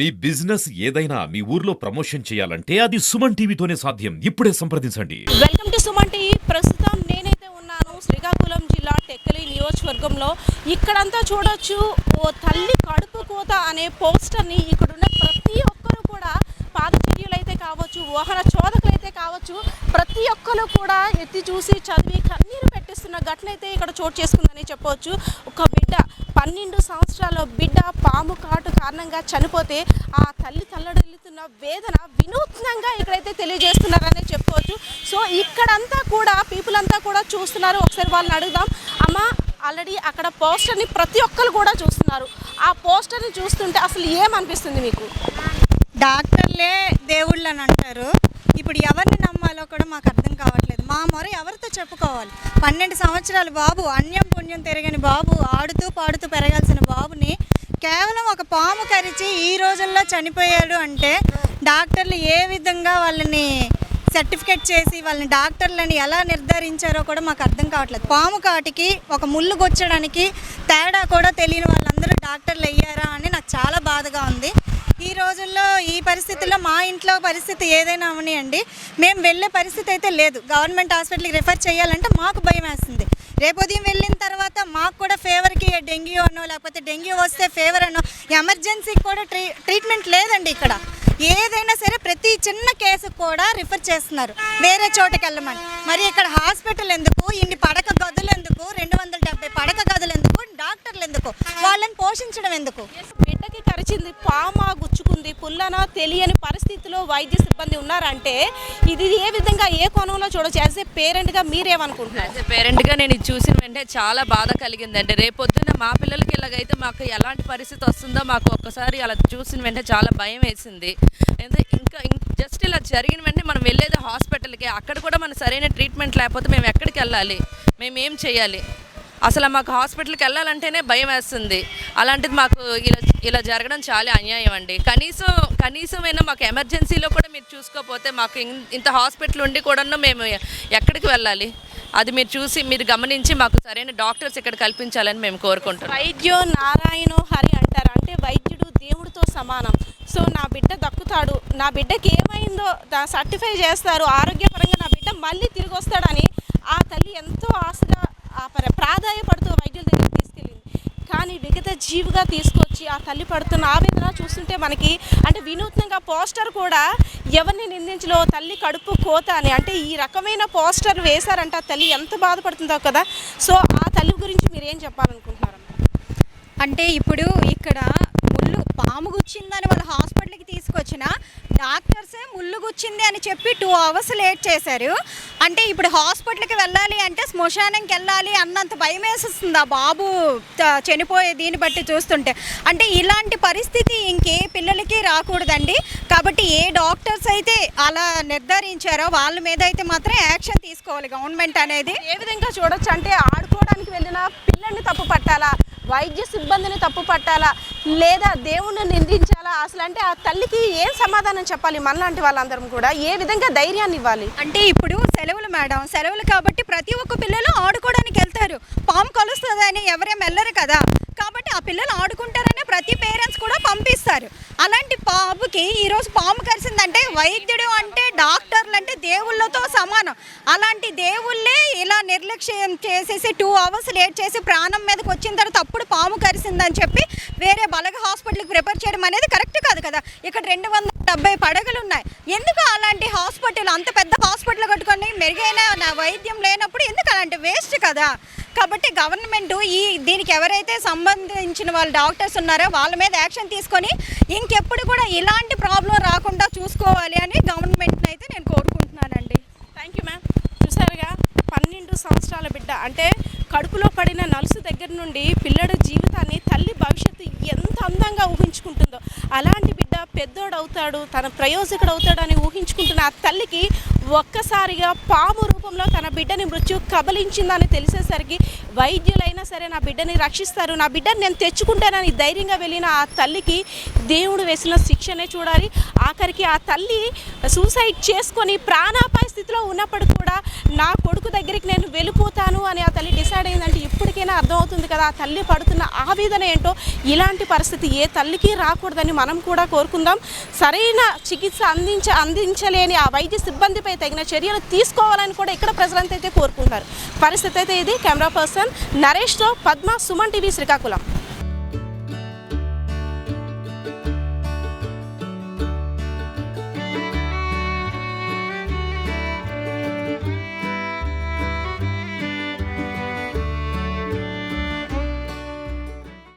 మీ business ఏదైనా మీ ఊర్లో promotion చేయాలంటే అది సుమన్ టీవీతోనే సాధ్యం. ఇప్పుడే సంప్రదించండి. Welcome to Suman TV. ప్రస్తుతం నేనైతే ఉన్నాను శ్రీకాకుళం జిల్లా టెక్కలి నియోజకవర్గంలో. ఇక్కడంతా చూడొచ్చు, ఓ తల్లి కడుపు కోత అనే పోస్టర్ని ఇక్కడున్న ప్రతి ఒక్కరు కూడా పాదచర్యులైతే కావచ్చు, వాహన చోదకులైతే కావచ్చు, ప్రతి ఒక్కరు కూడా ఎత్తి చూసి చదివి కన్నీరు పెట్టిస్తున్న ఘటన అయితే ఇక్కడ చోటు చేసుకుందని చెప్పవచ్చు. ఒక బిడ్డ 12 సంవత్సరాల బిడ్డ పాము కాటు కారణంగా చనిపోతే ఆ తల్లి తల్లడిల్లుతున్న వేదన వినూత్నంగా ఇక్కడైతే తెలియజేస్తున్నారనే చెప్పుకోవచ్చు. సో ఇక్కడంతా కూడా పీపుల్ అంతా కూడా చూస్తున్నారు. ఒకసారి వాళ్ళని అడుగుదాం. అమ్మ, ఆల్రెడీ అక్కడ పోస్టర్ని ప్రతి ఒక్కరు కూడా చూస్తున్నారు. ఆ పోస్టర్ని చూస్తుంటే అసలు ఏమనిపిస్తుంది మీకు? డాక్టర్లే దేవుళ్ళు అని అంటారు. ఇప్పుడు ఎవరిని నమ్మాలో కూడా మాకు అర్థం కావట్లేదు. మా మొర ఎవరితో చెప్పుకోవాలి? 12 సంవత్సరాల బాబు, అన్యం పుణ్యం తిరగని బాబు, ఆడుతూ పాడుతూ పెరగాల్సిన బాబుని కేవలం ఒక పాము కరిచి ఈ రోజుల్లో చనిపోయాడు అంటే డాక్టర్లు ఏ విధంగా వాళ్ళని సర్టిఫికేట్ చేసి వాళ్ళని డాక్టర్లని ఎలా నిర్ధారించారో కూడా మాకు అర్థం కావట్లేదు. పాము కాటికి ఒక ముళ్ళు గుచ్చడానికి తేడా కూడా తెలియని వాళ్ళందరూ డాక్టర్లు అయ్యారా అని నాకు చాలా బాధగా ఉంది. ఈ రోజుల్లో ఈ పరిస్థితుల్లో మా ఇంట్లో పరిస్థితి ఏదైనా అవనియండి, మేము వెళ్ళే పరిస్థితి అయితే లేదు. గవర్నమెంట్ హాస్పిటల్కి రిఫర్ చేయాలంటే మాకు భయం వేస్తుంది. రేపు ఉదయం వెళ్ళిన తర్వాత మాకు కూడా ఫీవర్కి డెంగ్యూ అనో లేకపోతే డెంగ్యూ వస్తే ఫీవర్ అనో ఎమర్జెన్సీకి కూడా ట్రీట్మెంట్ లేదండి. ఇక్కడ ఏదైనా సరే ప్రతి చిన్న కేసుకు కూడా రిఫర్ చేస్తున్నారు వేరే చోటకి వెళ్ళమని. మరి ఇక్కడ హాస్పిటల్ ఎందుకు, ఇన్ని పడక గదులు ఎందుకు, 270 పడక గదులు ఎందుకు, డాక్టర్లు ఎందుకు, వాళ్ళని పోషించడం ఎందుకు? బిడ్డకి కరిచింది, పామా గుచ్చుకుంది, పుల్లనా తెలియని పరిస్థితిలో వైద్య సిబ్బంది ఉన్నారంటే ఇది ఏ విధంగా ఏ కోణంలో చూడొచ్చు? యాజ్ ఏ పేరెంట్గా మీరేమనుకుంటున్నారు? యాజ్ ఏ పేరెంట్గా నేను ఇది చూసిన వెంటనే చాలా బాధ కలిగిందండి. రేపొద్దున మా పిల్లలకి ఇలాగైతే మాకు ఎలాంటి పరిస్థితి వస్తుందో మాకు ఒక్కసారి అలా చూసిన వెంటనే చాలా భయం వేసింది. ఇంకా జస్ట్ ఇలా జరిగిన వెంటనే మనం వెళ్ళేది హాస్పిటల్కి, అక్కడ కూడా మన సరైన ట్రీట్మెంట్ లేకపోతే మేము ఎక్కడికి వెళ్ళాలి, మేము ఏం చేయాలి? అసలు మాకు హాస్పిటల్కి వెళ్ళాలంటేనే భయం వేస్తుంది. అలాంటిది మాకు ఇలా జరగడం చాలా అన్యాయం అండి. కనీసమైనా మాకు ఎమర్జెన్సీలో కూడా మీరు చూసుకోకపోతే మాకు ఇంత హాస్పిటల్ ఉండి కూడా మేము ఎక్కడికి వెళ్ళాలి? అది మీరు చూసి మీరు గమనించి మాకు సరైన డాక్టర్స్ ఇక్కడ కల్పించాలని మేము కోరుకుంటాం. వైద్యో నారాయణో హరి అంటారు, అంటే వైద్యుడు దేవుడితో సమానం. సో నా బిడ్డ దక్కుతాడు, నా బిడ్డకి ఏమైందో సర్టిఫై చేస్తారు, ఆరోగ్యపరంగా నా బిడ్డ మళ్ళీ తిరిగి వస్తాడని ఆ తల్లి ఎంతో ఆశగా ప్రాధాయపడుతూ వైద్యుల దగ్గర తీసుకెళ్ళింది. కానీ విగత జీవిగా తీసుకొచ్చి ఆ తల్లి పడుతున్న ఆవేదన చూస్తుంటే మనకి అంటే వినూత్నంగా పోస్టర్ కూడా ఎవరిని నిందించలో తల్లి కడుపు కోత అని, అంటే ఈ రకమైన పోస్టర్ వేశారంటే ఆ తల్లి ఎంత బాధపడుతుందో కదా. సో ఆ తల్లి గురించి మీరు ఏం చెప్పాలనుకుంటున్నారు? అంటే ఇప్పుడు ఇక్కడ ముళ్ళు పాము గుచ్చిందని వాళ్ళు హాస్పిటల్కి తీసుకొచ్చిన డాక్టర్సే ముళ్ళు గుచ్చింది అని చెప్పి 2 అవర్స్ లేట్ చేశారు. అంటే ఇప్పుడు హాస్పిటల్కి వెళ్ళాలి అంటే శ్మశానంకి వెళ్ళాలి అన్నంత భయం వేసేస్తుంది ఆ బాబు చనిపోయే దీన్ని బట్టి చూస్తుంటే. అంటే ఇలాంటి పరిస్థితి ఇంకే పిల్లలకి రాకూడదండి. కాబట్టి ఏ డాక్టర్స్ అయితే అలా నిర్ధారించారో వాళ్ళ మీద అయితే మాత్రం యాక్షన్ తీసుకోవాలి గవర్నమెంట్ అనేది. ఏ విధంగా చూడొచ్చు అంటే ఆడుకోవడానికి వెళ్ళిన పిల్లల్ని తప్పు పట్టాలా, వైద్య సిబ్బందిని తప్పు పట్టాలా, లేదా దేవుణ్ణి నిందించాలా? అసలు అంటే ఆ తల్లికి ఏం సమాధానం చెప్పాలి? మనలాంటి వాళ్ళందరం కూడా ఏ విధంగా ధైర్యాన్ని ఇవ్వాలి? అంటే ఇప్పుడు సెలవులు మేడం, సెలవులు కాబట్టి ప్రతి ఒక్క పిల్లలు ఆడుకోవడానికి వెళ్తారు. పాము కలుస్తుందని ఎవరేం వెళ్ళరు కదా. కాబట్టి ఆ పిల్లలు ఆడుకుంటారని ప్రతి పేరెంట్స్ కూడా పంపిస్తారు. అలాంటి బాబుకి ఈరోజు పాము కరిసిందంటే వైద్యుడు అంటే డాక్టర్లు అంటే దేవుళ్ళతో సమానం. అలాంటి దేవుళ్ళే ఇలా నిర్లక్ష్యం చేసేసి 2 అవర్స్ లేట్ చేసి ప్రాణం మీదకి వచ్చిన తర్వాత అప్పుడు పాము కరిసిందని చెప్పి వేరే బలగ హాస్పిటల్కి ప్రిపేర్ చేయడం అనేది కరెక్ట్ కాదు కదా. ఇక్కడ 270 పడగలు ఉన్నాయి. ఎందుకు అలాంటి హాస్పిటల్, అంత పెద్ద హాస్పిటల్ కట్టుకొని మెరుగైన వైద్యం లేనప్పుడు ఎందుకు అలాంటి వేస్ట్ కదా. కాబట్టి గవర్నమెంట్ దీనికి ఎవరైతే సంబంధించిన వాళ్ళ డాక్టర్స్ ఉన్నారో వాళ్ళ మీద యాక్షన్ తీసుకొని ఇంకెప్పుడు కూడా ఇలాంటి ప్రాబ్లం రాకుండా చూసుకోవాలి అని గవర్నమెంట్ని అయితే నేను కోరుకుంటున్నానండి. Thank you ma'am. చూసారుగా 12 సంవత్సరాల బిడ్డ అంటే కడుపులో పడిన నలుసు దగ్గర నుండి పిల్లడి జీవితాన్ని తల్లి భవిష్యత్తు ఎంత అందంగా ఊహించుకుంటుందో అలాంటి బిడ్డ పెద్దోడవుతాడు, తన ప్రయోజకుడు అవుతాడని ఊహించుకుంటున్న ఆ తల్లికి ఒక్కసారిగా పాము రూపంలో తన బిడ్డని మృత్యు కబలించిందని తెలిసేసరికి వైద్యులైనా సరే నా బిడ్డని రక్షిస్తారు, నా బిడ్డని నేను తెచ్చుకుంటానని ధైర్యంగా వెళ్ళిన ఆ తల్లికి దేవుడు వేసిన శిక్షనే చూడాలి. ఆఖరికి ఆ తల్లి సూసైడ్ చేసుకొని ప్రాణాపాయ స్థితిలో ఉన్నప్పుడు కూడా నా కొడుకు దగ్గరికి నేను వెళ్ళిపోతాను అని ఆ తల్లి డిసైడ్ అయిందంటే ఇప్పటికైనా అర్థమవుతుంది కదా ఆ తల్లి పడుతున్న ఆవేదన ఏంటో. ఇలాంటి పరిస్థితి ఏ తల్లికి రాకూడదని మనం కూడా కోరుకుంటున్నాం. కోరుకుందాం. సరైన చికిత్స అందించలేని ఆ వైద్య సిబ్బందిపై తగిన చర్యలు తీసుకోవాలని కూడా ఇక్కడ ప్రజలంతా అయితే కోరుకుంటారు. పరిస్థితి అయితే ఇది. కెమెరా పర్సన్ నరేష్తో పద్మ, సుమన్ టీవీ, శ్రీకాకుళం.